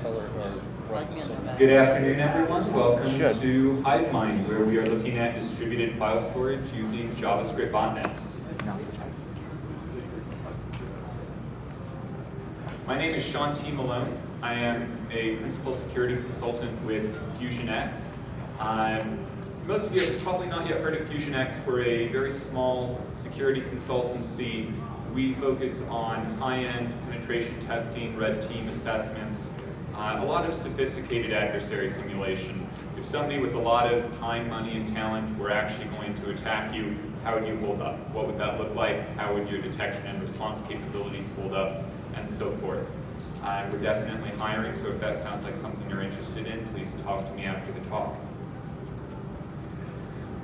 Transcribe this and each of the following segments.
Good afternoon, everyone. Welcome to HiveMind, where we are looking at distributed file storage using JavaScript botnets. My name is Sean T. Malone. I am a principal security consultant with FusionX. Most of you have probably not yet heard of FusionX. We're a very small security consultancy. We focus on high-end penetration testing, red team assessments, a lot of sophisticated adversary simulation. If somebody with a lot of time, money, and talent were actually going to attack you, how would you hold up? What would that look like? How would your detection and response capabilities hold up? And so forth. We're definitely hiring, so if that sounds like something you're interested in, please talk to me after the talk.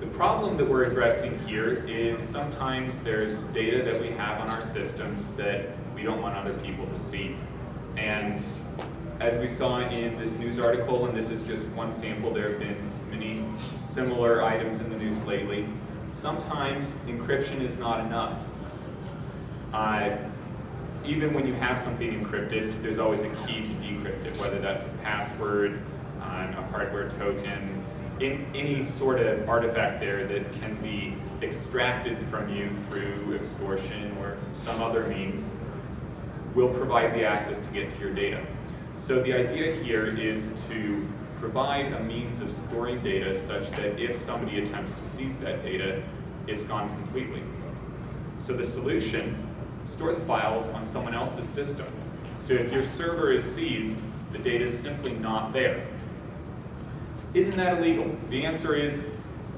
The problem that we're addressing here is sometimes there's data that we have on our systems that we don't want other people to see. And as we saw in this news article, and this is just one sample, there have been many similar items in the news lately, sometimes encryption is not enough. Even when you have something encrypted, there's always a key to decrypt it, whether that's a password, a hardware token, any sort of artifact there that can be extracted from you through extortion or some other means will provide the access to get to your data. So the idea here is to provide a means of storing data such that if somebody attempts to seize that data, it's gone completely. So the solution, store the files on someone else's system. So if your server is seized, the data is simply not there. Isn't that illegal? The answer is,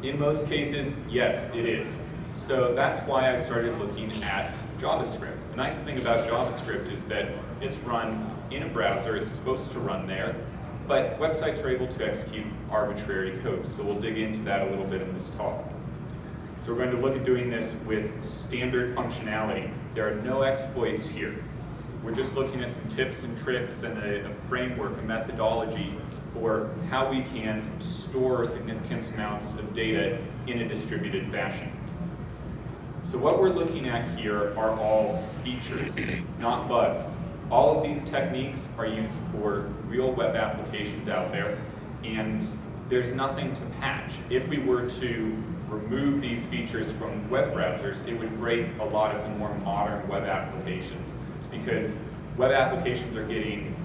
in most cases, yes, it is. So that's why I started looking at JavaScript. The nice thing about JavaScript is that it's run in a browser, it's supposed to run there, but websites are able to execute arbitrary code. So we'll dig into that a little bit in this talk. So we're going to look at doing this with standard functionality. There are no exploits here. We're just looking at some tips and tricks and a framework, a methodology for how we can store significant amounts of data in a distributed fashion. So what we're looking at here are all features, not bugs. All of these techniques are used for real web applications out there, and there's nothing to patch. If we were to remove these features from web browsers, it would break a lot of the more modern web applications, because web applications are getting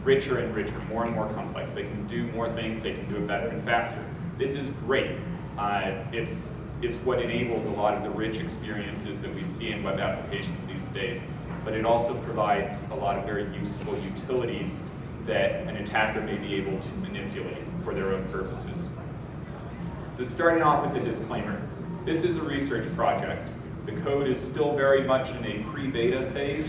richer and richer, more and more complex. They can do more things, they can do it better and faster. This is great. It's what enables a lot of the rich experiences that we see in web applications these days, but it also provides a lot of very useful utilities that an attacker may be able to manipulate for their own purposes. So starting off with the disclaimer, this is a research project. The code is still very much in a pre-beta phase,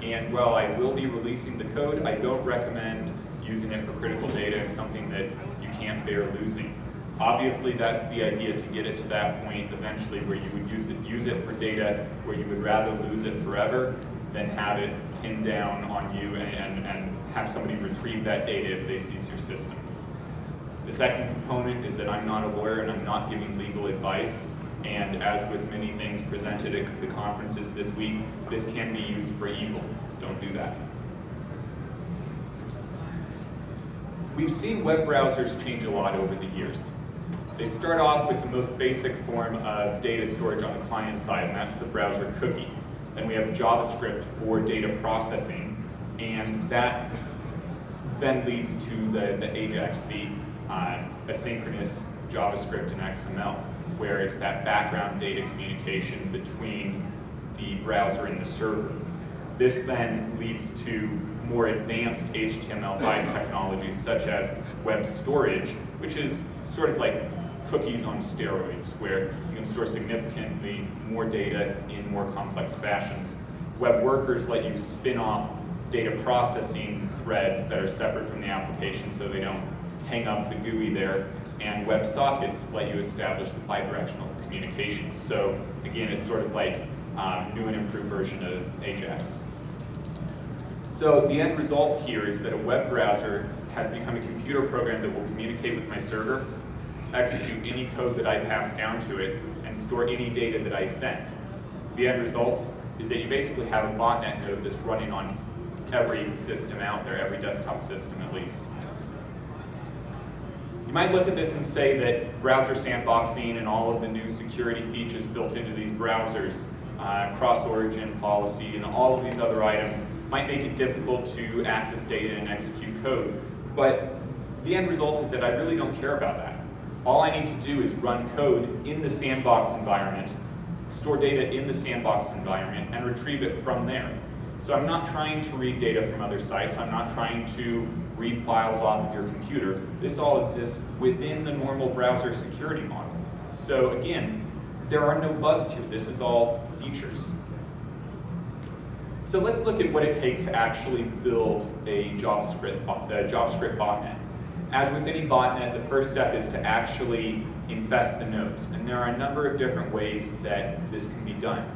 and while I will be releasing the code, I don't recommend using it for critical data and something that you can't bear losing. Obviously, that's the idea, to get it to that point eventually where you would use it for data where you would rather lose it forever than have it pinned down on you and have somebody retrieve that data if they seize your system. The second component is that I'm not a lawyer and I'm not giving legal advice. And as with many things presented at the conferences this week, this can be used for evil. Don't do that. We've seen web browsers change a lot over the years. They start off with the most basic form of data storage on the client side, and that's the browser cookie. Then we have JavaScript for data processing, and that then leads to the AJAX, the asynchronous JavaScript and XML, where it's that background data communication between the browser and the server. This then leads to more advanced HTML5 technologies such as web storage, which is sort of like cookies on steroids, where you can store significantly more data in more complex fashions. Web workers let you spin off data processing threads that are separate from the application so they don't hang up the GUI there. And WebSockets let you establish the bidirectional communication. So again, it's sort of like new and improved version of AJAX. So the end result here is that a web browser has become a computer program that will communicate with my server, execute any code that I pass down to it, and store any data that I send. The end result is that you basically have a botnet node that's running on every system out there, every desktop system at least. You might look at this and say that browser sandboxing and all of the new security features built into these browsers, cross-origin policy, and all of these other items might make it difficult to access data and execute code. But the end result is that I really don't care about that. All I need to do is run code in the sandbox environment, store data in the sandbox environment, and retrieve it from there. So I'm not trying to read data from other sites. I'm not trying to read files off of your computer. This all exists within the normal browser security model. So again, there are no bugs here. This is all features. So let's look at what it takes to actually build a JavaScript botnet. As with any botnet, the first step is to actually infest the nodes. And there are a number of different ways that this can be done.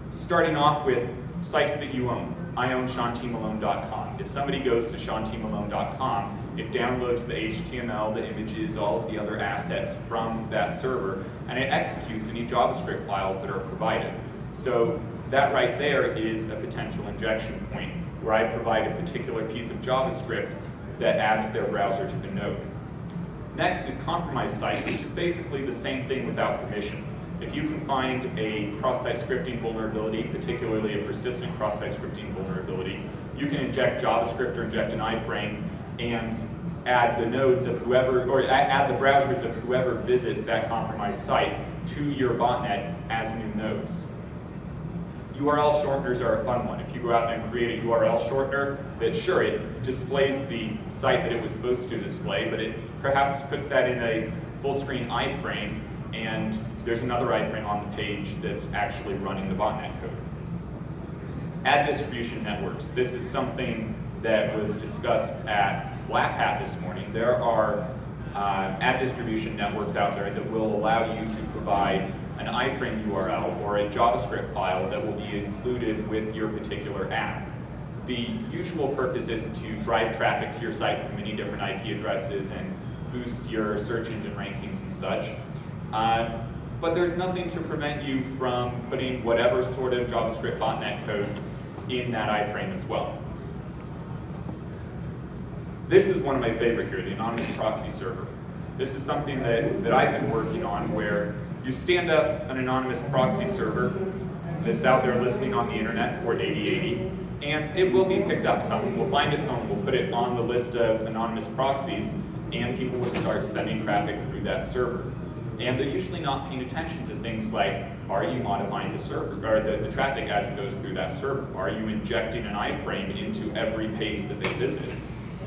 Starting off with sites that you own. I own SeanTMalone.com. If somebody goes to SeanTMalone.com, it downloads the HTML, the images, all of the other assets from that server, and it executes any JavaScript files that are provided. So that right there is a potential injection point where I provide a particular piece of JavaScript that adds their browser to the node. Next is compromised sites, which is basically the same thing without permission. If you can find a cross-site scripting vulnerability, particularly a persistent cross-site scripting vulnerability, you can inject JavaScript or inject an iframe and add the nodes of whoever, or add the browsers of whoever visits that compromised site to your botnet as new nodes. URL shorteners are a fun one. If you go out and create a URL shortener, that sure, it displays the site that it was supposed to display, but it perhaps puts that in a full screen iframe, and there's another iframe on the page that's actually running the botnet code. Ad distribution networks. This is something that was discussed at Black Hat this morning. There are ad distribution networks out there that will allow you to provide an iframe URL or a JavaScript file that will be included with your particular ad. The usual purpose is to drive traffic to your site from many different IP addresses and boost your search engine rankings and such. But there's nothing to prevent you from putting whatever sort of JavaScript botnet code in that iframe as well. This is one of my favorite here, the anonymous proxy server. This is something that I've been working on where you stand up an anonymous proxy server that's out there listening on the internet, port 8080, and it will be picked up. Someone will find it, someone will put it on the list of anonymous proxies, and people will start sending traffic through that server. And they're usually not paying attention to things like, are you modifying the server, or the traffic as it goes through that server? Are you injecting an iframe into every page that they visit?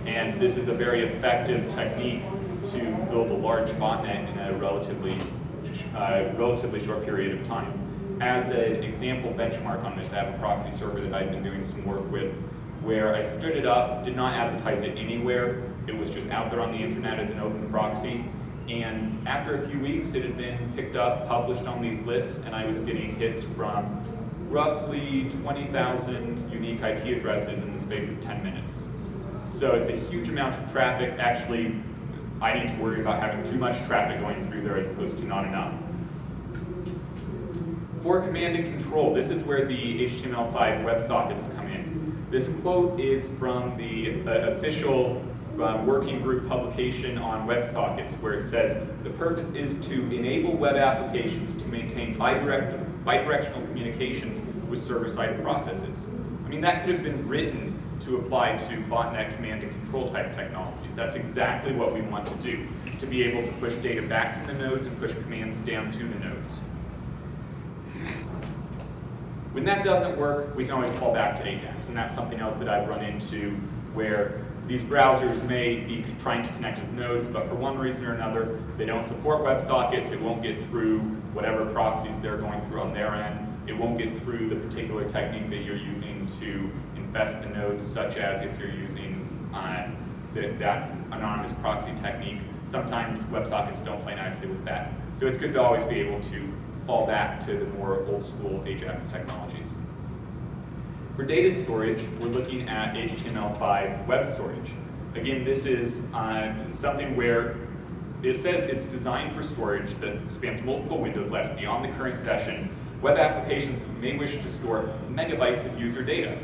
And this is a very effective technique to build a large botnet in a relatively short period of time. As an example benchmark on this, I have a proxy server that I've been doing some work with where I stood it up, did not advertise it anywhere. It was just out there on the internet as an open proxy. And after a few weeks, it had been picked up, published on these lists, and I was getting hits from roughly 20,000 unique IP addresses in the space of 10 minutes. So it's a huge amount of traffic. Actually, I need to worry about having too much traffic going through there as opposed to not enough. For command and control, this is where the HTML5 WebSockets come in. This quote is from the official working group publication on WebSockets, where it says, the purpose is to enable web applications to maintain bidirectional communications with server-side processes. I mean, that could have been written to apply to botnet command and control type technologies. That's exactly what we want to do, to be able to push data back from the nodes and push commands down to the nodes. When that doesn't work, we can always fall back to Ajax, and that's something else that I've run into where these browsers may be trying to connect with nodes, but for one reason or another, they don't support WebSockets. It won't get through whatever proxies they're going through on their end. It won't get through the particular technique that you're using to infest the nodes, such as if you're using that anonymous proxy technique. Sometimes WebSockets don't play nicely with that. So it's good to always be able to fall back to the more old school Ajax technologies. For data storage, we're looking at HTML5 web storage. Again, this is something where it says it's designed for storage that spans multiple windows, lasts beyond the current session. Web applications may wish to store megabytes of user data.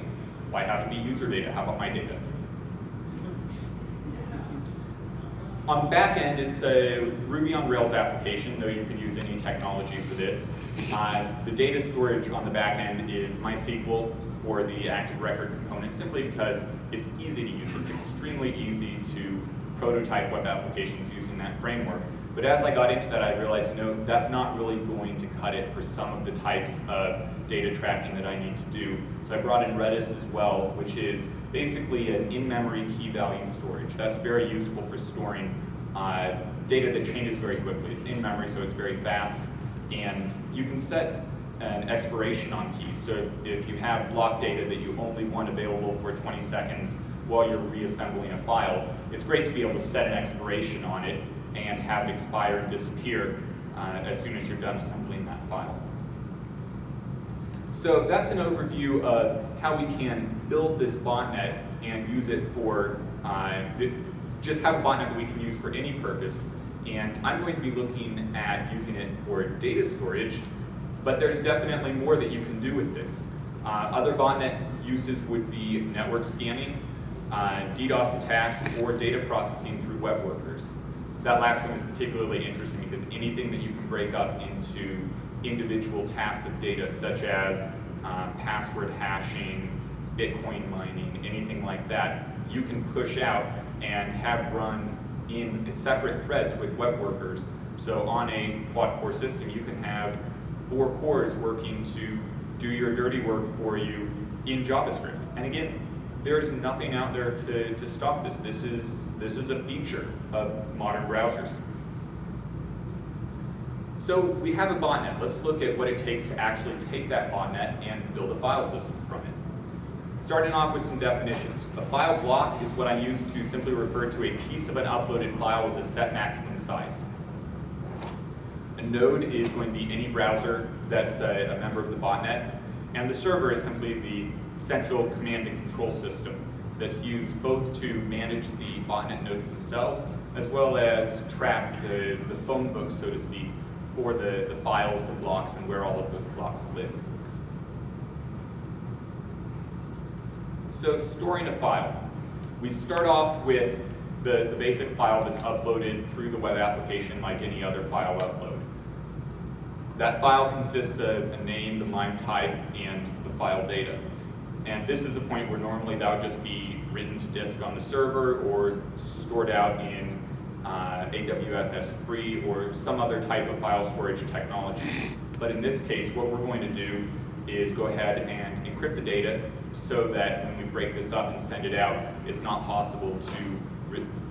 Why have it be user data? How about my data? On the back end, it's a Ruby on Rails application, though you could use any technology for this. The data storage on the back end is MySQL for the active record component, simply because it's easy to use. It's extremely easy to prototype web applications using that framework. But as I got into that, I realized, no, that's not really going to cut it for some of the types of data tracking that I need to do. So I brought in Redis as well, which is basically an in-memory key value storage. That's very useful for storing data that changes very quickly. It's in memory, so it's very fast. And you can set an expiration on keys. So if you have block data that you only want available for 20 seconds while you're reassembling a file, it's great to be able to set an expiration on it and have it expire and disappear as soon as you're done assembling that file. So that's an overview of how we can build this botnet and use it for, just have a botnet that we can use for any purpose. And I'm going to be looking at using it for data storage, but there's definitely more that you can do with this. Other botnet uses would be network scanning, DDoS attacks, or data processing through web workers. That last one is particularly interesting because anything that you can break up into individual tasks of data, such as password hashing, Bitcoin mining, anything like that, you can push out and have run in separate threads with web workers. So on a quad-core system, you can have 4 cores working to do your dirty work for you in JavaScript. And again, there's nothing out there to stop this. This is a feature of modern browsers. So we have a botnet. Let's look at what it takes to actually take that botnet and build a file system from it. Starting off with some definitions. A file block is what I use to simply refer to a piece of an uploaded file with a set maximum size. A node is going to be any browser that's a member of the botnet, and the server is simply the central command and control system that's used both to manage the botnet nodes themselves, as well as track the phone book, so to speak, for the files, the blocks, and where all of those blocks live. So storing a file. We start off with the basic file that's uploaded through the web application like any other file upload. That file consists of a name, the MIME type, and the file data. And this is a point where normally that would just be written to disk on the server or stored out in AWS S3 or some other type of file storage technology. But in this case, what we're going to do is go ahead and encrypt the data so that when we break this up and send it out, it's not possible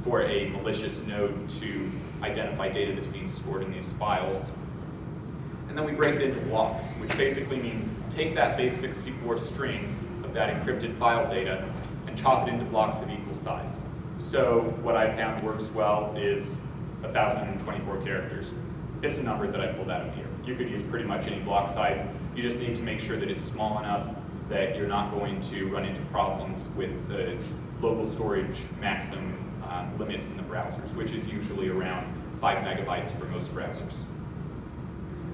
for a malicious node to identify data that's being stored in these files. And then we break it into blocks, which basically means take that base 64 string of that encrypted file data and chop it into blocks of equal size. So what I found works well is 1,024 characters. It's a number that I pulled out of here. You could use pretty much any block size. You just need to make sure that it's small enough that you're not going to run into problems with the local storage maximum limits in the browsers, which is usually around 5 megabytes for most browsers.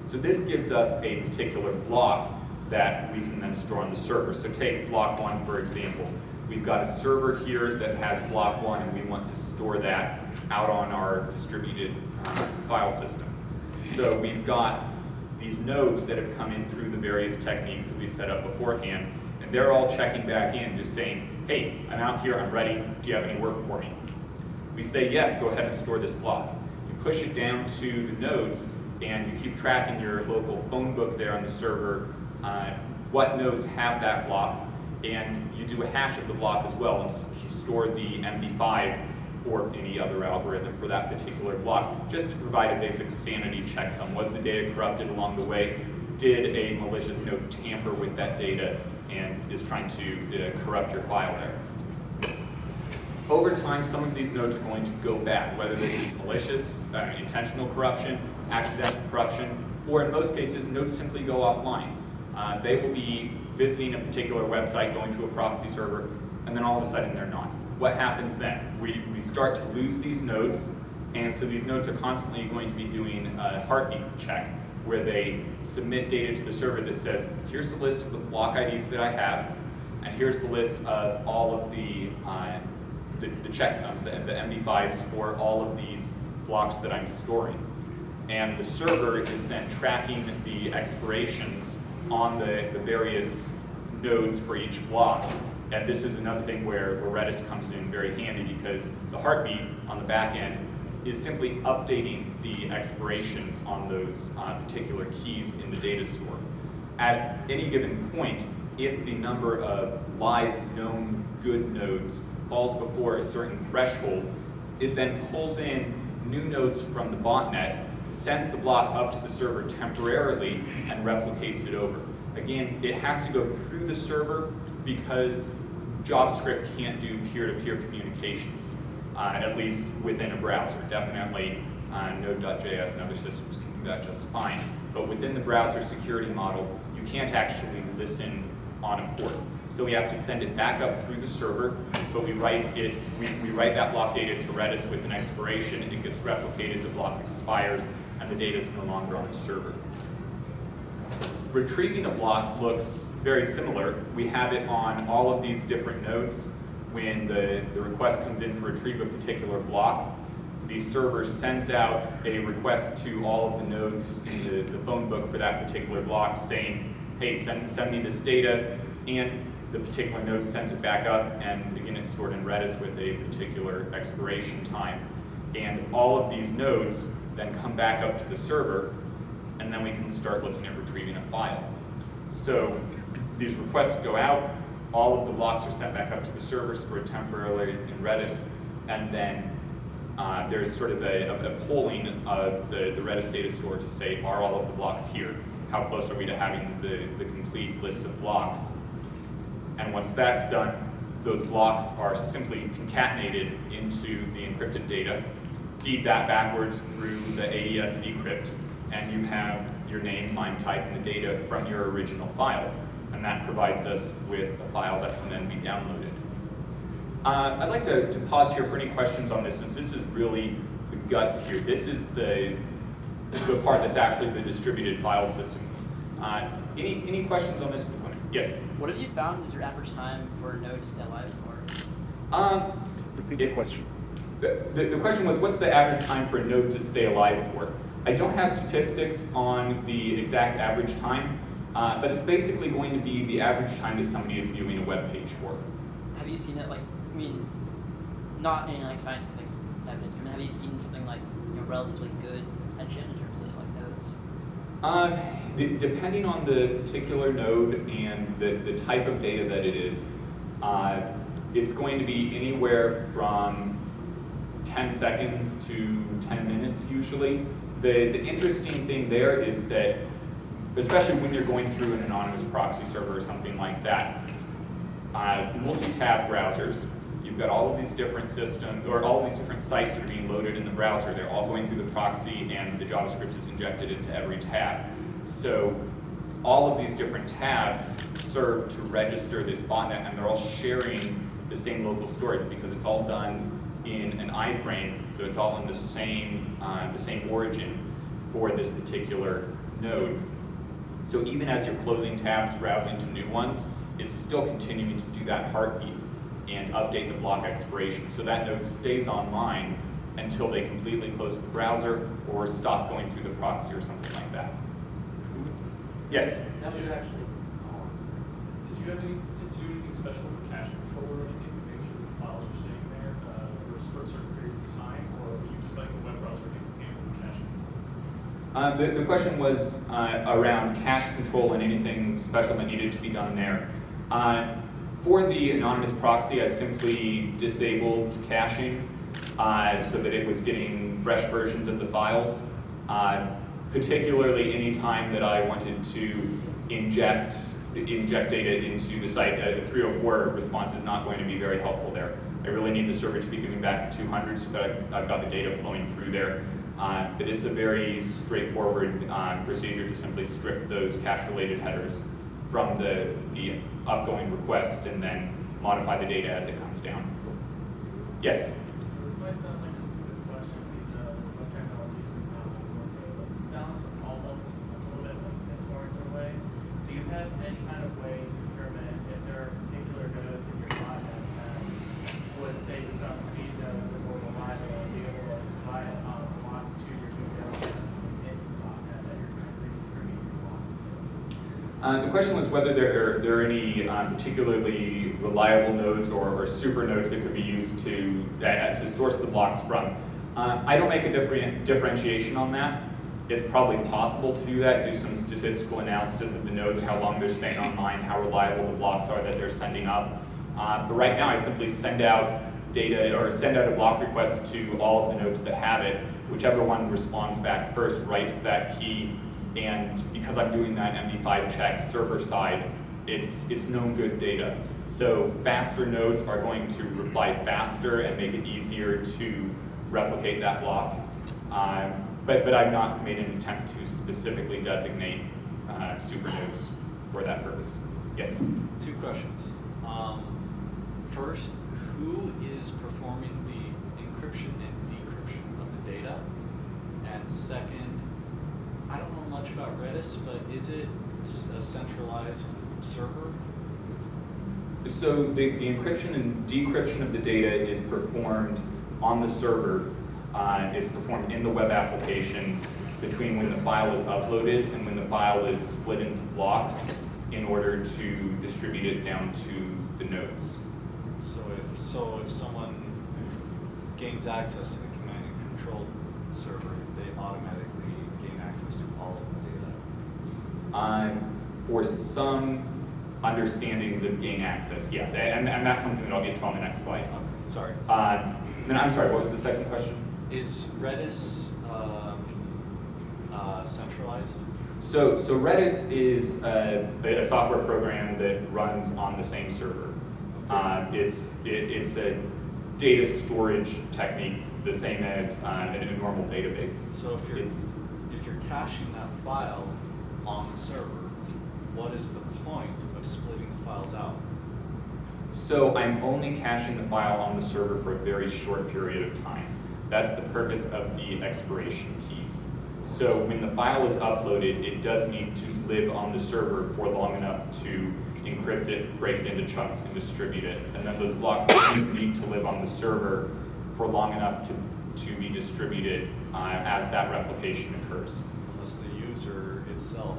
So this gives us a particular block that we can then store on the server. So take block 1, for example. We've got a server here that has block 1, and we want to store that out on our distributed file system. So we've got these nodes that have come in through the various techniques that we set up beforehand, and they're all checking back in, just saying, hey, I'm out here, I'm ready, do you have any work for me? We say, yes, go ahead and store this block. You push it down to the nodes, and you keep tracking your local phone book there on the server, what nodes have that block, and you do a hash of the block as well and store the MD5 or any other algorithm for that particular block, just to provide a basic sanity checksum. Was the data corrupted along the way? Did a malicious node tamper with that data and is trying to corrupt your file there? Over time, some of these nodes are going to go bad, whether this is malicious, intentional corruption, accidental corruption, or in most cases, nodes simply go offline. They will be visiting a particular website, going to a proxy server, and then all of a sudden they're not. What happens then? We start to lose these nodes, and so these nodes are constantly going to be doing a heartbeat check, where they submit data to the server that says, here's the list of the block IDs that I have, and here's the list of all of the checksums and the MD5s for all of these blocks that I'm storing. And the server is then tracking the expirations on the various nodes for each block. And this is another thing where Redis comes in very handy, because the heartbeat on the back end is simply updating the expirations on those particular keys in the data store. At any given point, if the number of live known good nodes falls before a certain threshold, it then pulls in new nodes from the botnet, sends the block up to the server temporarily, and replicates it over. Again, it has to go through the server because JavaScript can't do peer-to-peer communications, at least within a browser. Definitely Node.js and other systems can do that just fine. But within the browser security model, you can't actually listen on a port. So we have to send it back up through the server, but we write that block data to Redis with an expiration, it gets replicated, the block expires, and the data is no longer on the server. Retrieving a block looks very similar. We have it on all of these different nodes. When the request comes in to retrieve a particular block, the server sends out a request to all of the nodes in the phone book for that particular block saying, hey, send me this data, and the particular node sends it back up, and again, it's stored in Redis with a particular expiration time. And all of these nodes then come back up to the server, and then we can start looking at retrieving a file. So these requests go out, all of the blocks are sent back up to the server, stored temporarily in Redis, and then there's sort of a polling of the Redis data store to say, are all of the blocks here? How close are we to having the complete list of blocks? And once that's done, those blocks are simply concatenated into the encrypted data, feed that backwards through the AES decrypt, and you have your name, MIME type, and the data from your original file. And that provides us with a file that can then be downloaded. I'd like to pause here for any questions on this, since this is really the guts here. This is the part that's actually the distributed file system. Any questions on this component? Yes? What have you found is your average time for a node to stay alive for? Repeat the question. The question was, what's the average time for a node to stay alive for? I don't have statistics on the exact average time, but it's basically going to be the average time that somebody is viewing a web page for. Have you seen it, like, I mean, not in like scientific evidence, but have you seen something like, you know, relatively good attention in terms of like nodes? Depending on the particular node and the type of data that it is, it's going to be anywhere from 10 seconds to 10 minutes usually. The interesting thing there is that, especially when you're going through an anonymous proxy server or something like that, multi-tab browsers, you've got all of these different systems, or all of these different sites that are being loaded in the browser. They're all going through the proxy, and the JavaScript is injected into every tab. So all of these different tabs serve to register this botnet, and they're all sharing the same local storage because it's all done in an iframe, so it's all in the same origin for this particular node. So even as you're closing tabs, browsing to new ones, it's still continuing to do that heartbeat and update the block expiration. So that node stays online until they completely close the browser or stop going through the proxy or something like that. Yes? Did you do anything special for cache control or anything to make sure the files are staying there for certain periods of time, or were you just like the web browser can handle the cache control? The question was around cache control and anything special that needed to be done there. For the anonymous proxy, I simply disabled caching so that it was getting fresh versions of the files. Particularly any time that I wanted to inject data into the site, a 304 response is not going to be very helpful there. I really need the server to be giving back a 200 so that I've got the data flowing through there. But it's a very straightforward procedure to simply strip those cache-related headers from the upgoing request and then modify the data as it comes down. Yes? This might sound like a stupid question because web technologies are now able to sounds almost a little bit like a way. Do you have any kind of way to determine if there are particular seed nodes that will reliable and be able to provide blocks to your new node into botnet that you're trying to redistribute your blocks to? The question was whether there are any particularly reliable nodes or super nodes that could be used to source the blocks from. I don't make a differentiation on that. It's probably possible to do that, do some statistical analysis of the nodes, how long they're staying online, how reliable the blocks are that they're sending up. But right now I simply send out data or send out a block request to all of the nodes that have it. Whichever one responds back first writes that key, and because I'm doing that MD5 check server side, it's known good data. So faster nodes are going to reply faster and make it easier to replicate that block. But I've not made an attempt to specifically designate supernodes for that purpose. Yes? 2 questions. First, who is performing the encryption and decryption of the data? And second, I don't know much about Redis, but is it a centralized server? So the encryption and decryption of the data is performed on the server, is performed in the web application between when the file is uploaded and when the file is split into blocks in order to distribute it down to the nodes. So if someone gains access to the command and control server, they automatically gain access to all of the data? For some understandings of gain access, yes, and that's something that I'll get to on the next slide. Sorry. Then I'm sorry, what was the second question? Is Redis centralized? So Redis is a software program that runs on the same server. It's a data storage technique, the same as a normal database. So if you're caching that file on the server, what is the point of splitting the files out? So I'm only caching the file on the server for a very short period of time. That's the purpose of the expiration keys. So when the file is uploaded, it does need to live on the server for long enough to encrypt it, break it into chunks, and distribute it. And then those blocks need to live on the server for long enough to be distributed as that replication occurs. Unless the user itself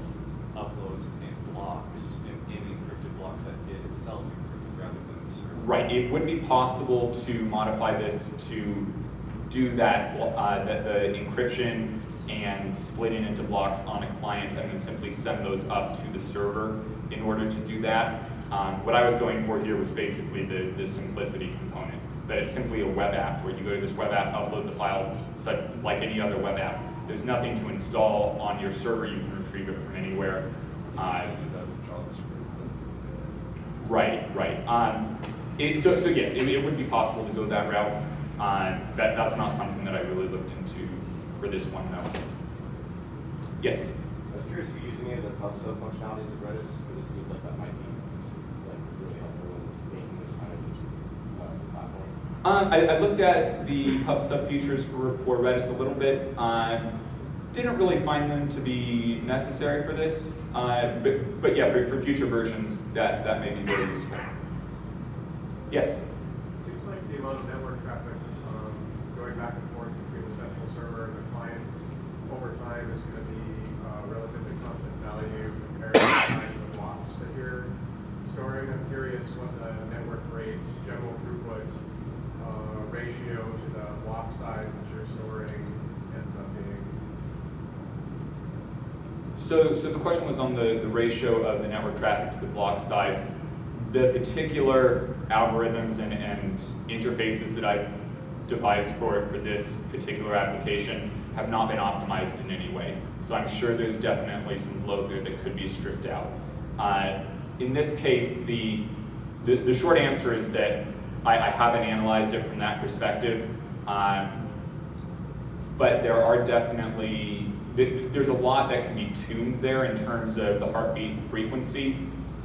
uploads in blocks, in encrypted blocks that it itself encrypted rather than the server. Right, it would be possible to modify this to do that, the encryption and splitting into blocks on a client and then simply send those up to the server in order to do that. What I was going for here was basically the simplicity component, that it's simply a web app where you go to this web app, upload the file like any other web app. There's nothing to install on your server, you can retrieve it from anywhere. Right. So yes, it would be possible to go that route. That's not something that I really looked into for this one, though. Yes? I was curious if you're using any of the pub sub functionalities of Redis, because it seems like that might be really helpful in making this kind of platform. I looked at the pub sub features for Redis a little bit. Didn't really find them to be necessary for this, but yeah, for future versions, that may be very useful. Yes? Seems like the amount of network traffic going back and forth between the central server and the clients over time is going to be relatively constant value compared to the size of the blocks that you're storing. I'm curious what the network rate, general throughput ratio to the block size that you're storing ends up being. So the question was on the ratio of the network traffic to the block size. The particular algorithms and interfaces that I've devised for this particular application have not been optimized in any way. So I'm sure there's definitely some load there that could be stripped out. In this case, the short answer is that I haven't analyzed it from that perspective, but there are definitely, there's a lot that can be tuned there in terms of the heartbeat frequency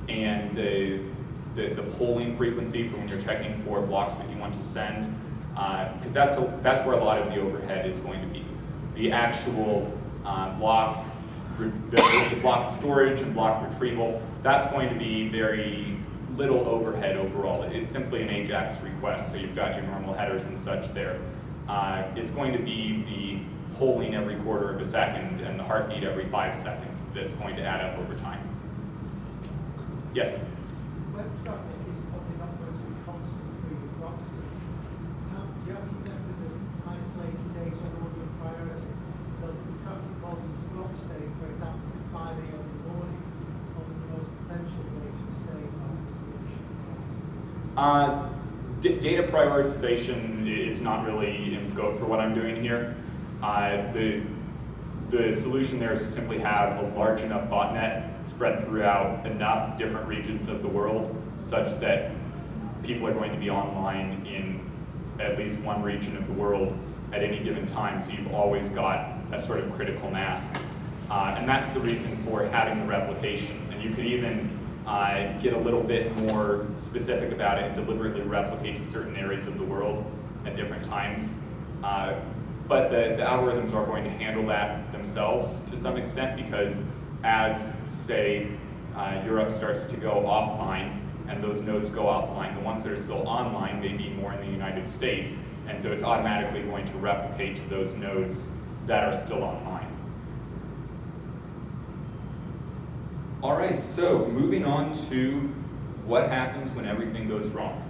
and the polling frequency for when you're checking for blocks that you want to send, because that's where a lot of the overhead is going to be. The actual block, the block storage and block retrieval, that's going to be very little overhead overall. It's simply an AJAX request, so you've got your normal headers and such there. It's going to be the polling every quarter of a second and the heartbeat every 5 seconds that's going to add up over time. Yes? Web traffic is probably not going to be constant through your proxy. Do you have any method of isolating data on order of priority? So if the traffic volumes drop, say, for example, at 5 a.m. in the morning, one of the most essential ways to save on the solution? Data prioritization is not really in scope for what I'm doing here. The solution there is to simply have a large enough botnet spread throughout enough different regions of the world such that people are going to be online in at least one region of the world at any given time, so you've always got a sort of critical mass. And that's the reason for having the replication. And you could even get a little bit more specific about it and deliberately replicate to certain areas of the world at different times. But the algorithms are going to handle that themselves to some extent, because as, say, Europe starts to go offline and those nodes go offline, the ones that are still online may be more in the United States, and so it's automatically going to replicate to those nodes that are still online. All right, so moving on to what happens when everything goes wrong.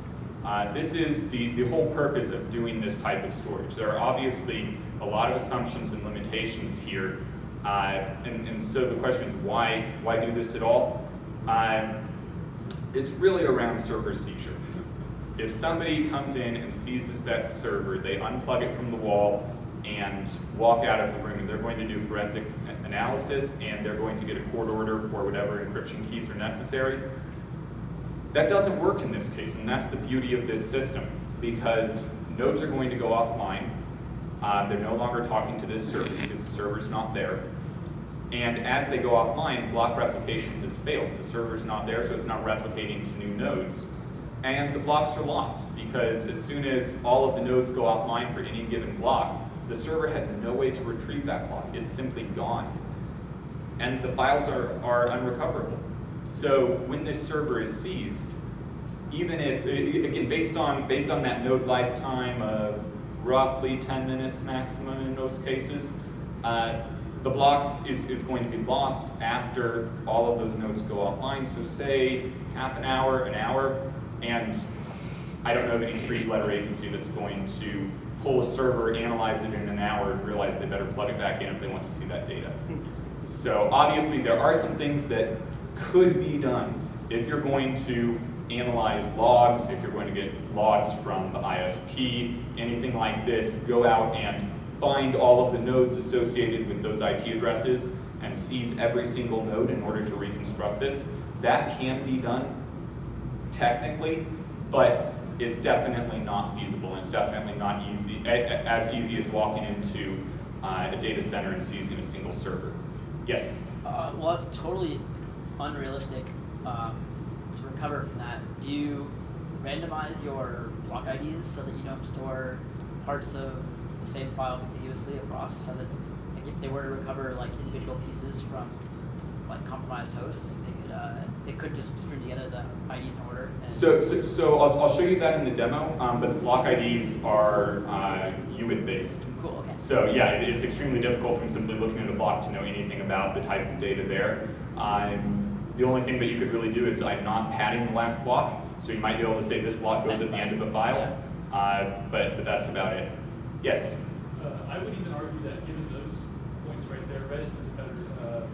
This is the whole purpose of doing this type of storage. There are obviously a lot of assumptions and limitations here, and so the question is why do this at all? It's really around server seizure. If somebody comes in and seizes that server, they unplug it from the wall and walk out of the room, and they're going to do forensic analysis, and they're going to get a court order for whatever encryption keys are necessary. That doesn't work in this case, and that's the beauty of this system, because nodes are going to go offline. They're no longer talking to this server because the server's not there. And as they go offline, block replication has failed. The server's not there, so it's not replicating to new nodes. And the blocks are lost, because as soon as all of the nodes go offline for any given block, the server has no way to retrieve that block. It's simply gone. And the files are unrecoverable. So when this server is seized, even if, again, based on that node lifetime of roughly 10 minutes maximum in most cases, the block is going to be lost after all of those nodes go offline. So say half an hour, and I don't know of any 3-letter agency that's going to pull a server, analyze it in an hour, and realize they better plug it back in if they want to see that data. So obviously there are some things that could be done if you're going to analyze logs, if you're going to get logs from the ISP, anything like this. Go out and find all of the nodes associated with those IP addresses and seize every single node in order to reconstruct this. That can be done technically, but it's definitely not feasible, and it's definitely not as easy as walking into a data center and seizing a single server. Yes? Well, it's totally unrealistic to recover from that. Do you randomize your block IDs so that you don't store parts of the same file contiguously across, so that like, if they were to recover like individual pieces from like compromised hosts, they could just string together the IDs in order? And so I'll show you that in the demo, but the block IDs are UID based. Cool, okay. So yeah, it's extremely difficult from simply looking at a block to know anything about the type of data there. The only thing that you could really do is I'm not padding the last block, so you might be able to say this block goes at the end of a file, but that's about it. Yes? I would even argue that given those points right there, Redis is a better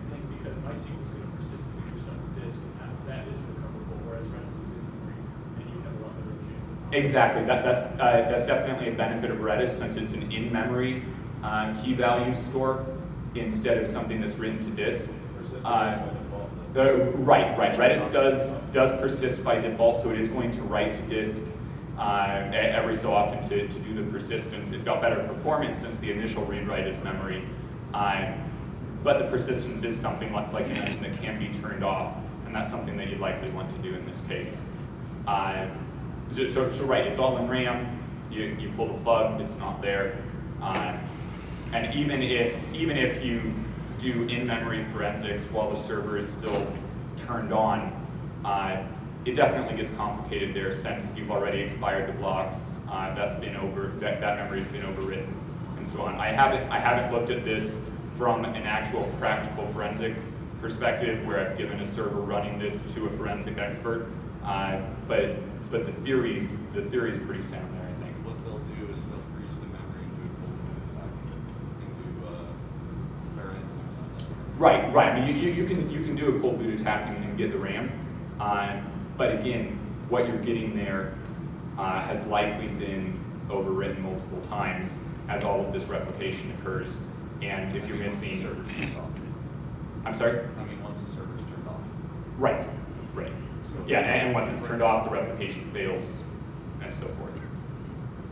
thing, because MySQL is going to persistently push on the disk, and that is recoverable, whereas Redis is free, and you have a lot better chance of Exactly. That's definitely a benefit of Redis, since it's an in-memory key value store instead of something that's written to disk. Right. Redis does persist by default, so it is going to write to disk every so often to do the persistence. It's got better performance since the initial read-write is memory, but the persistence is something like you mentioned that can be turned off, and that's something that you'd likely want to do in this case. So right, it's all in RAM. You pull the plug, it's not there, and even if you do in-memory forensics while the server is still turned on, it definitely gets complicated there since you've already expired the blocks. That memory's been overwritten, and so on. I haven't looked at this from an actual practical forensic perspective, where I've given a server running this to a forensic expert. But the theory's pretty sound there, I think. What they'll do is they'll freeze the memory and do a cold boot attack and do forensics on that. Right. I mean, you can do a cold boot attack and get the RAM, but again, what you're getting there has likely been overwritten multiple times as all of this replication occurs. And if you're missing, Server's turned off. I'm sorry. I mean, once the server's turned off. Right. So Yeah, it's and not- once it's turned off, the replication fails, and so forth.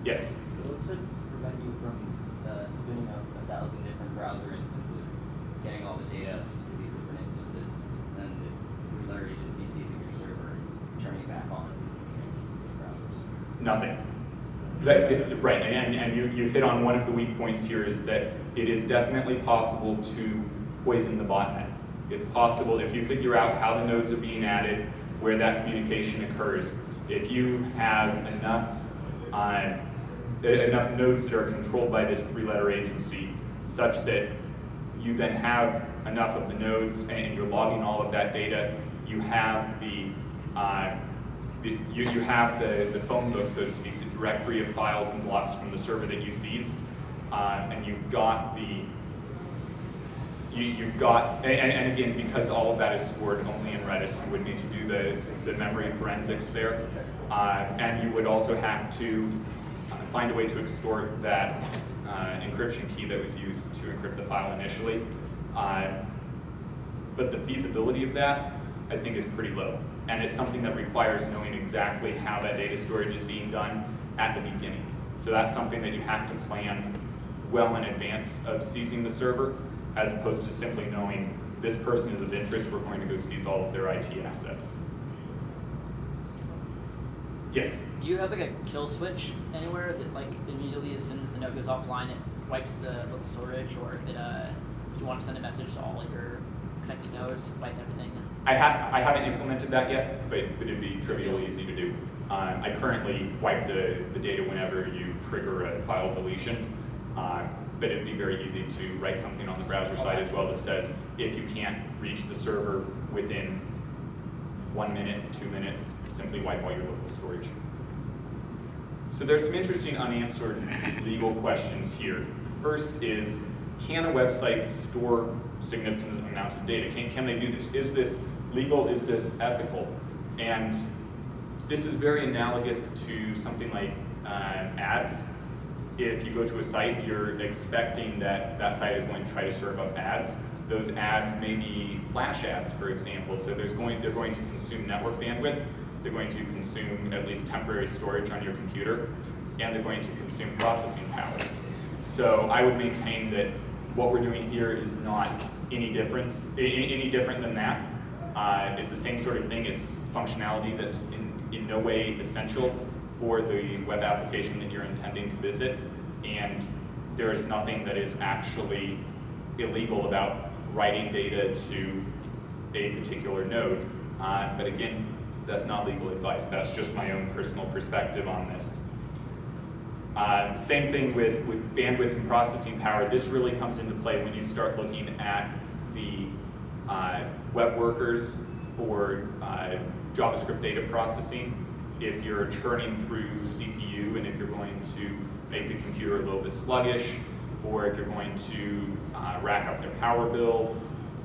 Yes. So what's to prevent you from spinning up 1,000 different browser instances, getting all the data to these different instances, and the three-letter agency seizing your server, turning it back on, and same browsers? Nothing. Right, and you've hit on one of the weak points here, is that it is definitely possible to poison the botnet. It's possible, if you figure out how the nodes are being added, where that communication occurs, if you have enough nodes that are controlled by this three-letter agency, such that you then have enough of the nodes and you're logging all of that data, you have you have the phone book, so to speak, the directory of files and blocks from the server that you seized, and you've got and again, because all of that is stored only in Redis, you would need to do the memory forensics there, and you would also have to find a way to extort that encryption key that was used to encrypt the file initially. But the feasibility of that, I think, is pretty low. And it's something that requires knowing exactly how that data storage is being done at the beginning. So that's something that you have to plan well in advance of seizing the server, as opposed to simply knowing this person is of interest, we're going to go seize all of their IT assets. Yes? Do you have like a kill switch anywhere that like immediately as soon as the node goes offline, it wipes the local storage, or if you want to send a message to all of your connected nodes, wipe everything? I haven't implemented that yet, but it'd be trivially easy to do. I currently wipe the data whenever you trigger a file deletion, but it'd be very easy to write something on the browser side as well that says, if you can't reach the server within 1 minute, 2 minutes, simply wipe all your local storage. So there's some interesting unanswered legal questions here. The first is, can a website store significant amounts of data? Can they do this? Is this legal? Is this ethical? And this is very analogous to something like ads. If you go to a site, you're expecting that that site is going to try to serve up ads. Those ads may be flash ads, for example, so they're going to consume network bandwidth, they're going to consume at least temporary storage on your computer, and they're going to consume processing power. So I would maintain that what we're doing here is not any different than that. It's the same sort of thing. It's functionality that's in no way essential for the web application that you're intending to visit, and there is nothing that is actually illegal about writing data to a particular node. But again, that's not legal advice. That's just my own personal perspective on this. Same thing with bandwidth and processing power. This really comes into play when you start looking at the web workers for JavaScript data processing. If you're churning through CPU, and if you're going to make the computer a little bit sluggish, or if you're going to rack up their power bill,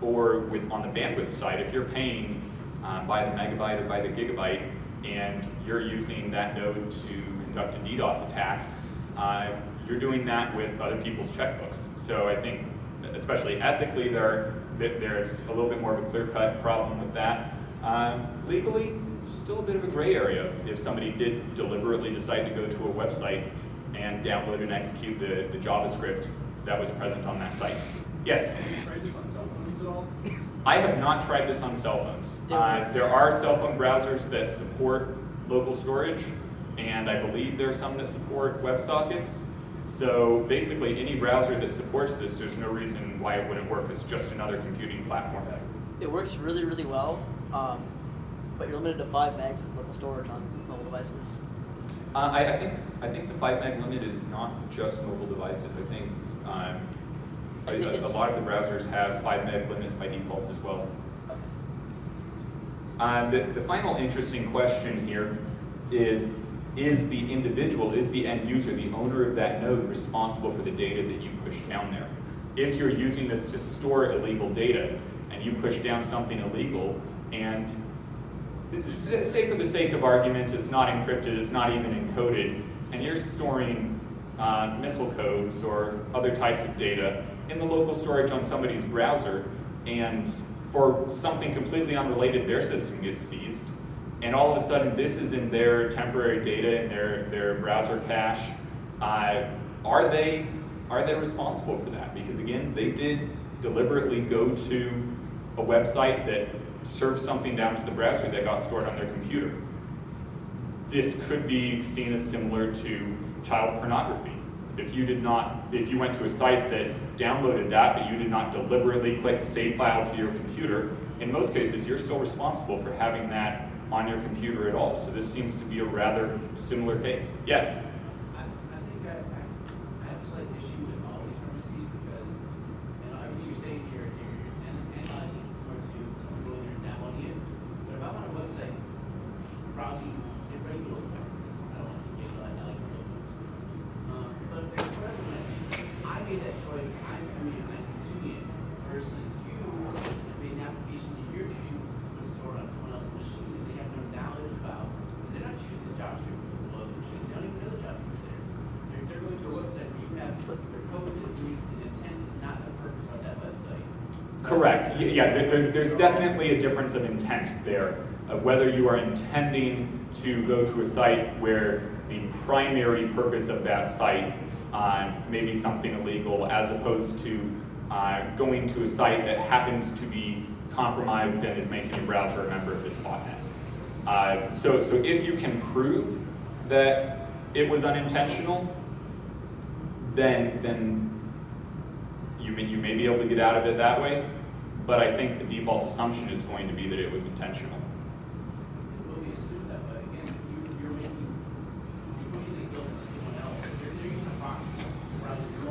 or on the bandwidth side, if you're paying by the megabyte or by the gigabyte, and you're using that node to conduct a DDoS attack, you're doing that with other people's checkbooks. So I think, especially ethically, there's a little bit more of a clear-cut problem with that. Legally, still a bit of a gray area. If somebody did deliberately decide to go to a website and download and execute the JavaScript that was present on that site. Yes? Have you tried this on cell phones at all? I have not tried this on cell phones. There are cell phone browsers that support local storage, and I believe there are some that support WebSockets. So basically, any browser that supports this, there's no reason why it wouldn't work. It's just another computing platform. It works really, really well. But you're limited to 5 megs of local storage on mobile devices. I think the 5 meg limit is not just mobile devices. I think a lot of the browsers have 5 meg limits by default as well. The final interesting question here is the individual, is the end user, the owner of that node, responsible for the data that you push down there? If you're using this to store illegal data and you push down something illegal, and say for the sake of argument, it's not encrypted, it's not even encoded, and you're storing missile codes or other types of data in the local storage on somebody's browser, and for something completely unrelated, their system gets seized, and all of a sudden this is in their temporary data in their browser cache, are they responsible for that? Because again, they did deliberately go to a website that serves something down to the browser that got stored on their computer. This could be seen as similar to child pornography. If you went to a site that downloaded that, but you did not deliberately click save file to your computer, in most cases, you're still responsible for having that on your computer at all. So this seems to be a rather similar case. Yes? I think I have a slight issue with all these premises because, everything you're saying here, you're analyzing it similar to someone going there and downloading it. But if I'm on a website browsing, get regular ones. I don't want to get like regular ones. But whatever, I made that choice. I'm consuming it versus you made an application that you're choosing to store on someone else's machine that they have no knowledge about. And they're not choosing the JavaScript below the machine. They don't even know the JavaScript there. They're going to a website where you have their code is the intent is not the purpose of that website. Correct. Yeah, there's definitely a difference of intent there. Whether you are intending to go to a site where the primary purpose of that site may be something illegal, as opposed to going to a site that happens to be compromised and is making your browser a member of this botnet. So if you can prove that it was unintentional, then you may be able to get out of it that way. But I think the default assumption is going to be that it was intentional. It will be assumed that, but again, you're pushing the guilt into someone else. They're using a proxy rather than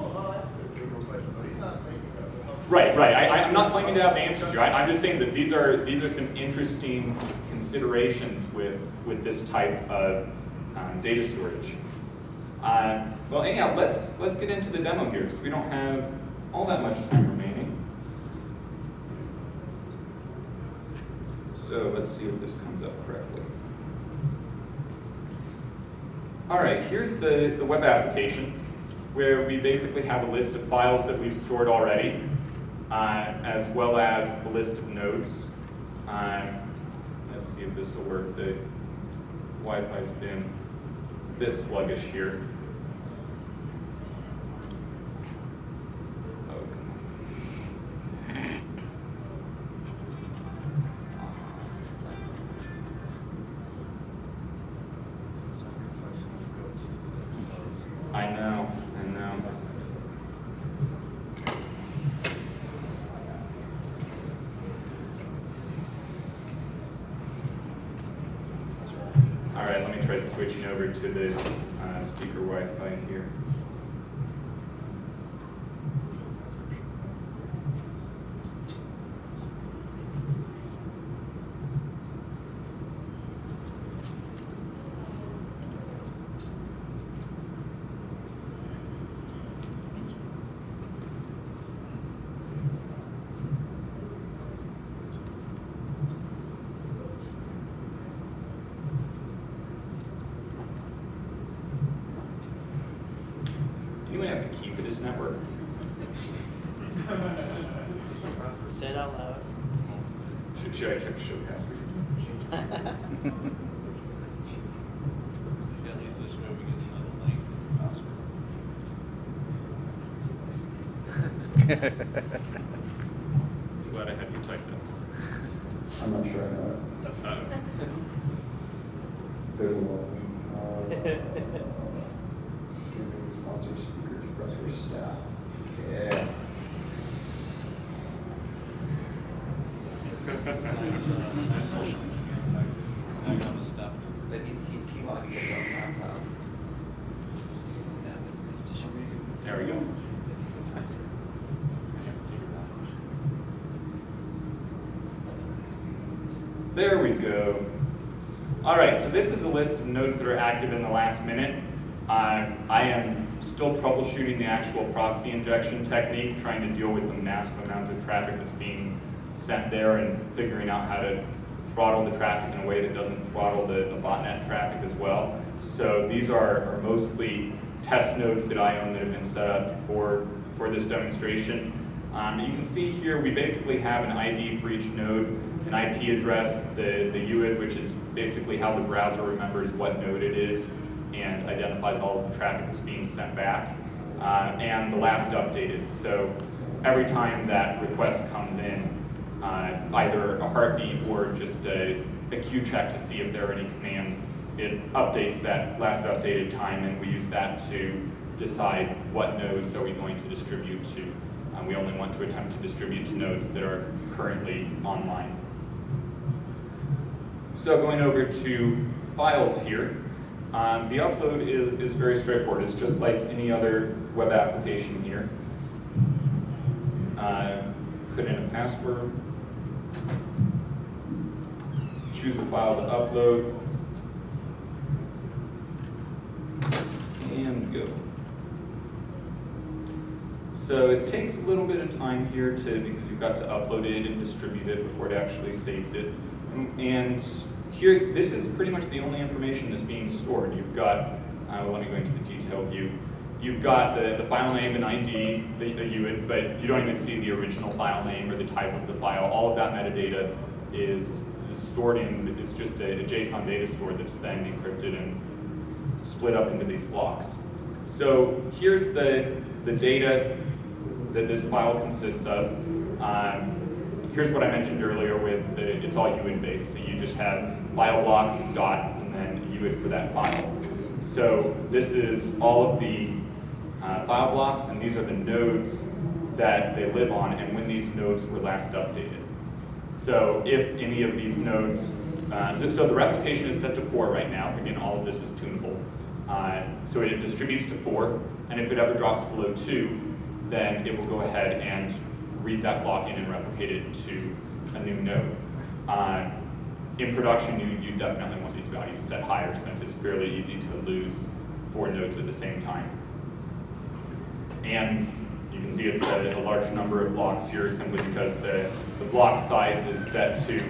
Right. I'm not claiming to have the answers here. I'm just saying that these are some interesting considerations with this type of data storage. Well, anyhow, let's get into the demo here, because we don't have all that much time remaining. So let's see if this comes up correctly. All right, here's the web application, where we basically have a list of files that we've stored already, as well as a list of nodes. Let's see if this will work. The Wi-Fi's been a bit sluggish here. Oh, come on. I know. All right, let me try switching over to the speaker Wi-Fi here. Anyone have the key for this network? Say it out loud. Should I check show password? At least this way we get to know the length of the password. Glad I had you type that. I'm not sure I know it. There's a lot of them. Streaming sponsor, speaker, compressor, staff. Yeah. Nice social media. back on the staff. But he's keylogging his own laptop. There we go. There we go. All right, so this is a list of nodes that are active in the last minute. I am still troubleshooting the actual proxy injection technique, trying to deal with the massive amount of traffic that's being sent there and figuring out how to throttle the traffic in a way that doesn't throttle the botnet traffic as well. So these are mostly test nodes that I own that have been set up for this demonstration. You can see here we basically have an ID for each node, an IP address, the UID, which is basically how the browser remembers what node it is and identifies all of the traffic that's being sent back, and the last updated. So every time that request comes in, either a heartbeat or just a queue check to see if there are any commands, it updates that last updated time, and we use that to decide what nodes are we going to distribute to. We only want to attempt to distribute to nodes that are currently online. So going over to files here, the upload is very straightforward. It's just like any other web application here. Put in a password, choose a file to upload, and go. So it takes a little bit of time here because you've got to upload it and distribute it before it actually saves it. And here, this is pretty much the only information that's being stored. You've got, let me go into the detail view. You've got the file name and ID, the UID, but you don't even see the original file name or the type of the file. All of that metadata is stored in, it's just a JSON data store that's then encrypted and split up into these blocks. So here's the data that this file consists of. Here's what I mentioned earlier with it's all UID based. So you just have file block, dot, and then UID for that file. So this is all of the file blocks, and these are the nodes that they live on and when these nodes were last updated. So if any of these nodes, so the replication is set to 4 right now. Again, all of this is tunable. So it distributes to 4, and if it ever drops below 2, then it will go ahead and read that block in and replicate it to a new node. In production, you definitely want these values set higher since it's fairly easy to lose 4 nodes at the same time. And you can see it's a large number of blocks here simply because the block size is set to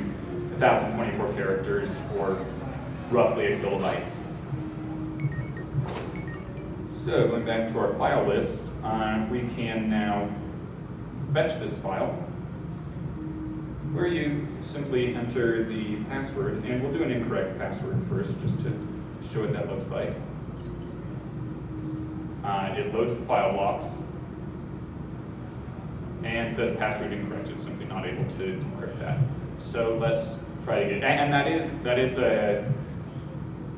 1,024 characters, or roughly a kilobyte. So going back to our file list, we can now fetch this file, where you simply enter the password, and we'll do an incorrect password first just to show what that looks like. It loads the file blocks and says password incorrect. It's simply not able to decrypt that. So let's try again. And that is a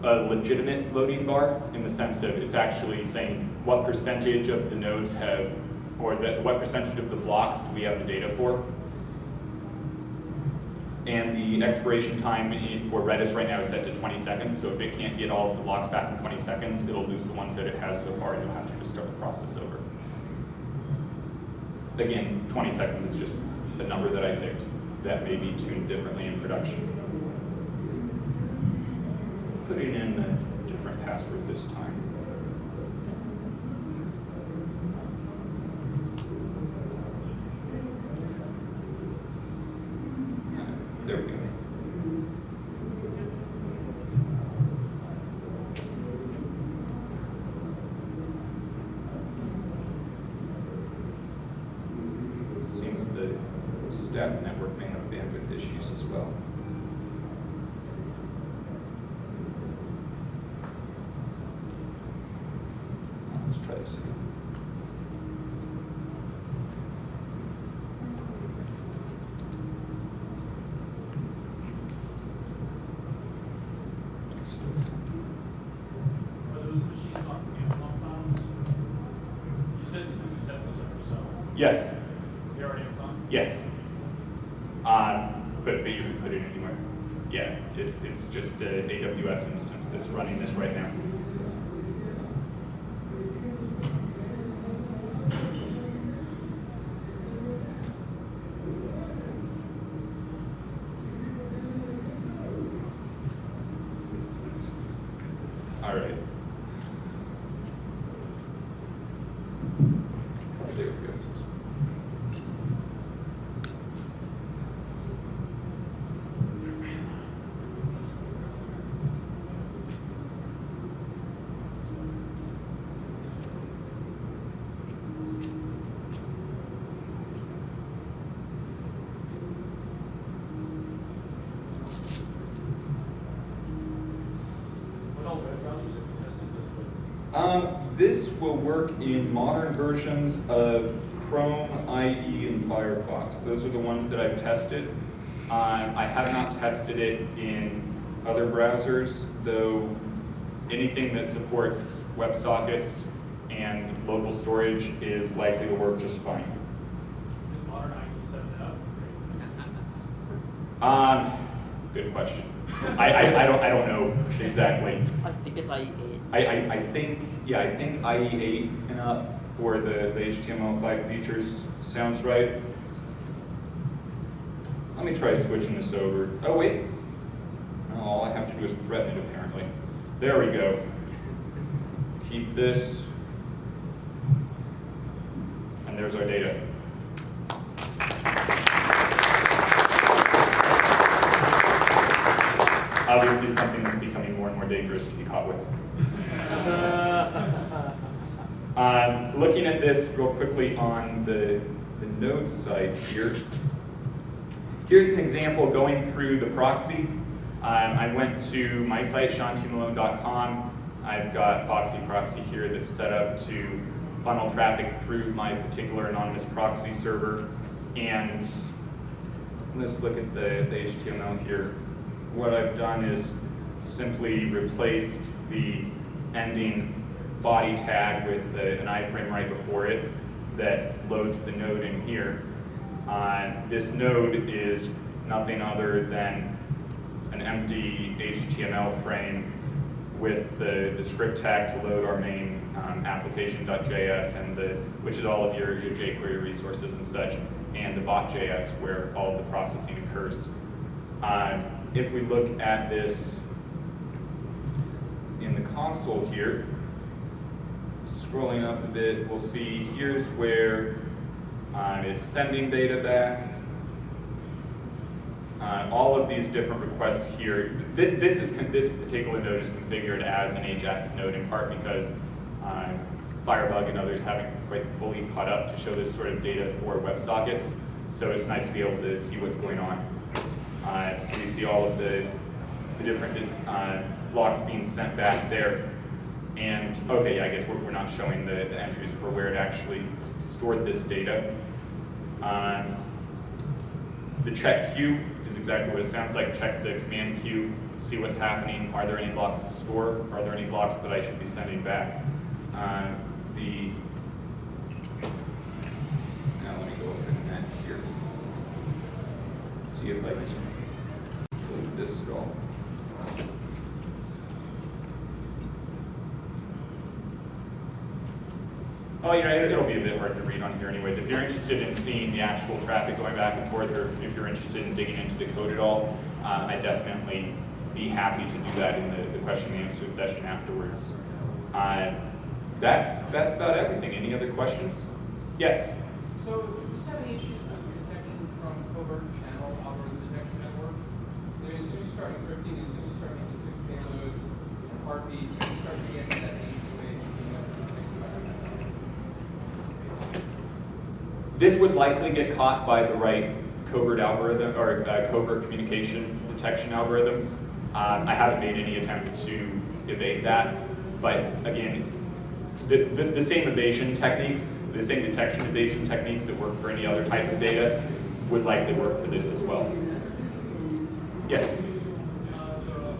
legitimate loading bar in the sense of it's actually saying what percentage of the nodes have, or what percentage of the blocks do we have the data for. And the expiration time for Redis right now is set to 20 seconds, so if it can't get all of the blocks back in 20 seconds, it'll lose the ones that it has so far, and you'll have to just start the process over. Again, 20 seconds is just the number that I picked. That may be tuned differently in production. Putting in a different password this time. There we go. Seems the staff network may have bandwidth issues as well. Let's try this again. Are those machines on Amazon files? You said you set those up yourself. Yes. They're already Amazon? Yes. But you can put it anywhere. Yeah. It's just an AWS instance that's running this right now. All right. There we go. What all web browsers have you tested this with? This will work in modern versions of Chrome, IE, and Firefox. Those are the ones that I've tested. I have not tested it in other browsers, though anything that supports WebSockets and local storage is likely to work just fine. Is modern IE 7 up? Good question. I don't know exactly. I think it's IE8. I think IE8 and up for the HTML5 features sounds right. Let me try switching this over. Oh wait. Oh, all I have to do is threaten it apparently. There we go. Keep this. And there's our data. Obviously something that's becoming more and more dangerous to be caught with. Looking at this real quickly on the node side here. Here's an example going through the proxy. I went to my site, SeanTMalone.com. I've got Foxy Proxy here that's set up to funnel traffic through my particular anonymous proxy server. And let's look at the HTML here. What I've done is simply replaced the ending body tag with an iframe right before it that loads the node in here. This node is nothing other than an empty HTML frame with the script tag to load our main application.js, and which is all of your jQuery resources and such, and the bot.js where all of the processing occurs. If we look at this in the console here, scrolling up a bit, we'll see here's where it's sending data back. All of these different requests here. This particular node is configured as an Ajax node in part because Firebug and others haven't quite fully caught up to show this sort of data for WebSockets. So it's nice to be able to see what's going on. So we see all of the different blocks being sent back there. And okay, I guess we're not showing the entries for where it actually stored this data. The check queue is exactly what it sounds like. Check the command queue, see what's happening. Are there any blocks to store? Are there any blocks that I should be sending back? Now let me go open that here. See if I can load this at all. Oh, you know, it'll be a bit hard to read on here anyways. If you're interested in seeing the actual traffic going back and forth, or if you're interested in digging into the code at all, I'd definitely be happy to do that in the question and answer session afterwards. That's about everything. Any other questions? Yes? So, do you have any issues with detection from covert channel algorithm detection network? I mean, as soon as you start encrypting, as soon as you start making fixed payloads and heartbeats, you start to get into that danger space and being able to detect This would likely get caught by the right covert algorithm or covert communication detection algorithms. I haven't made any attempt to evade that, but again, the same evasion techniques, the same detection evasion techniques that work for any other type of data would likely work for this as well. Yes? So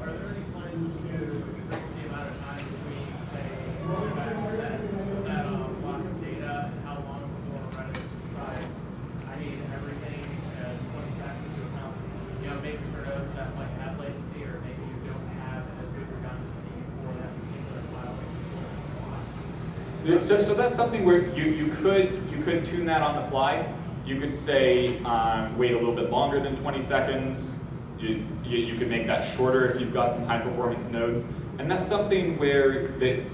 are there any plans to decrease the amount of time between, say, that block of data and how long before Redis decides I need everything 20 seconds to account, maybe for nodes that might have latency or So that's something where you could tune that on the fly. You could say wait a little bit longer than 20 seconds. You could make that shorter if you've got some high performance nodes. And that's something where the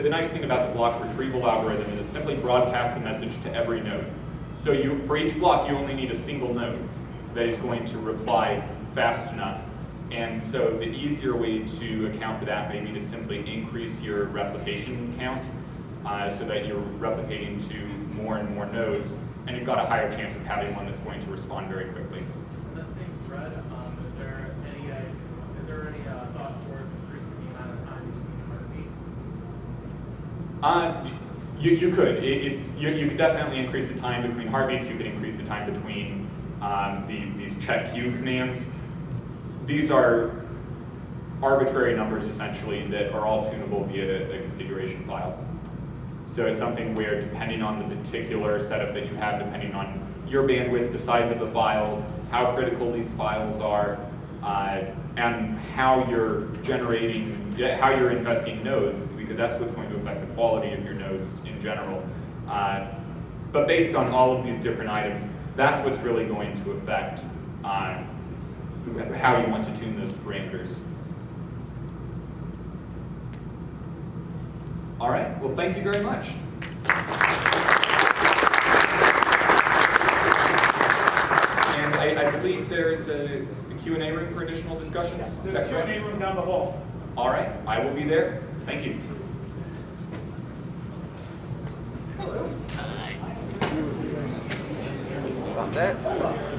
nice thing about the block retrieval algorithm is it simply broadcasts the message to every node. So for each block, you only need a single node that is going to reply fast enough. And so the easier way to account for that may be to simply increase your replication count so that you're replicating to more and more nodes, and you've got a higher chance of having one that's going to respond very quickly. On that same thread, is there any thought towards increasing the amount of time between heartbeats? You could. You could definitely increase the time between heartbeats. You could increase the time between these check queue commands. These are arbitrary numbers, essentially, that are all tunable via a configuration file. So it's something where, depending on the particular setup that you have, depending on your bandwidth, the size of the files, how critical these files are, and how you're investing nodes, because that's what's going to affect the quality of your nodes in general. But based on all of these different items, that's what's really going to affect how you want to tune those parameters. All right, well, thank you very much. And I believe there's a Q&A room for additional discussions. Yes, Is there's that a correct? Q&A room down the hall. All right, I will be there. Thank you. About that.